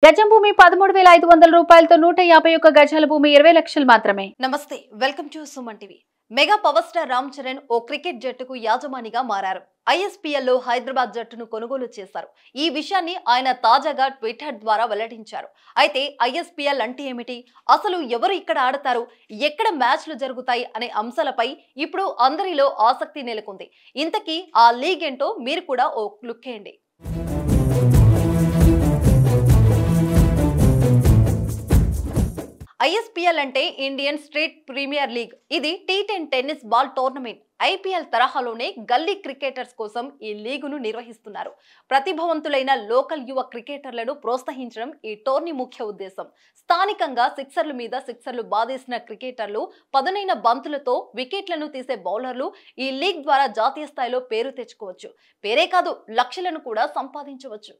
గజం భూమి 13,500 రూపాయలతో 151 గజాల భూమి 20 లక్షలు మాత్రమే. నమస్తే, welcome to Suman TV. Mega power star Ram Charan ఓ క్రికెట్ జట్టుకు యాజమానిగా మారారు. ISPL లో హైదరాబాద్ జట్టును కొనుగోలు చేశారు. ఈ విషయాన్ని ఆయన తాజాగా ట్విట్టర్ ద్వారా వెల్లడించారు. అయితే ISPL అంటే ఏమిటి, అసలు ఎవరు ఇక్కడ ఆడతారు, ఎక్కడ మ్యాచ్లు జరుగుతాయి అనే అంశాలపై ఇప్పుడు అందరిలో ఆసక్తి నెలకొంది. ఇంతకీ ఆ లీగ్ ఏంటో మీరు కూడా ఓ లుక్ వేయండి. ISPL అంటే ఇండియన్ స్ట్రీట్ ప్రీమియర్ లీగ్. ఇది T10 tennis ball tournament. IPL తరహాలోనే గల్లీ క్రికెటర్స్ కోసం ఈ లీగును నిర్వహిస్తున్నారు. ప్రతిభావంతులైన లోకల్ యువ క్రికెటర్లను ప్రోత్సహించడం ఈ టోర్నీ ముఖ్య ఉద్దేశం. స్థానికంగా సిక్సర్ల మీద సిక్సర్లు బాదేసిన క్రికెటర్లు, పదునైన బంతులతో వికెట్లను తీసే బౌలర్లు ఈ లీగ్ ద్వారా జాతీయ స్థాయిలో పేరు తెచ్చుకోవచ్చు. పేరే కాదు, లక్షలను కూడా సంపాదించవచ్చు.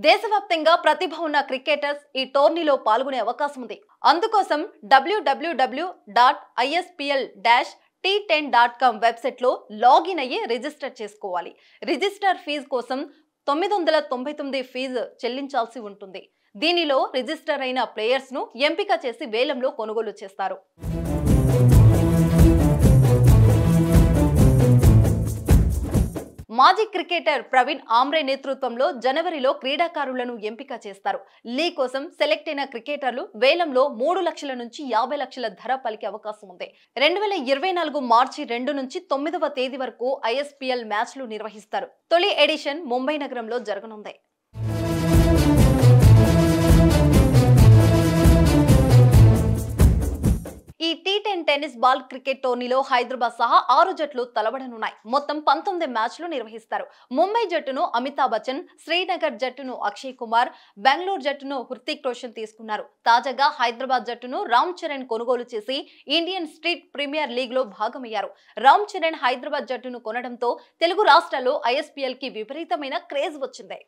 దేశవ్యాప్తంగా ప్రతిభ ఉన్న క్రికెటర్స్ ఈ టోర్నీలో పాల్గొనే అవకాశం ఉంది. అందుకోసం www.ispl-t10.com వెబ్సైట్ లో లాగిన్ అయ్యి రిజిస్టర్ చేసుకోవాలి. రిజిస్టర్ ఫీజు కోసం 999 ఫీజు చెల్లించాల్సి ఉంటుంది. దీనిలో రిజిస్టర్ అయిన ప్లేయర్స్ ను ఎంపిక చేసి వేలంలో కొనుగోలు చేస్తారు. మాజీ క్రికెటర్ ప్రవీణ్ ఆమ్రే నేతృత్వంలో జనవరిలో క్రీడాకారులను ఎంపిక చేస్తారు. లీగ్ కోసం సెలెక్ట్ అయిన క్రికెటర్లు వేలంలో 3 లక్షల నుంచి 50 లక్షల ధర పలికే అవకాశం ఉంది. 2024 మార్చి 2 నుంచి 9వ తేదీ వరకు ISPL మ్యాచ్లు నిర్వహిస్తారు. తొలి ఎడిషన్ ముంబై నగరంలో జరగనుంది. ఈ T10 టెన్నిస్ బాల్ క్రికెట్ టోర్నీలో హైదరాబాద్ సహా 6 జట్లు తలబడనున్నాయి. మొత్తం 19 మ్యాచ్లు నిర్వహిస్తారు. ముంబై జట్టును అమితాబ్ బచ్చన్, శ్రీనగర్ జట్టును అక్షయ్ కుమార్, బెంగళూరు జట్టును హృతిక్ రోషన్ తీసుకున్నారు. తాజాగా హైదరాబాద్ జట్టును రామ్ చరణ్ కొనుగోలు చేసి ఇండియన్ స్ట్రీట్ ప్రీమియర్ లీగ్ లో భాగమయ్యారు. రామ్ చరణ్ హైదరాబాద్ జట్టును కొనడంతో తెలుగు రాష్ట్రాల్లో ISPL కి విపరీతమైన క్రేజ్ వచ్చింది.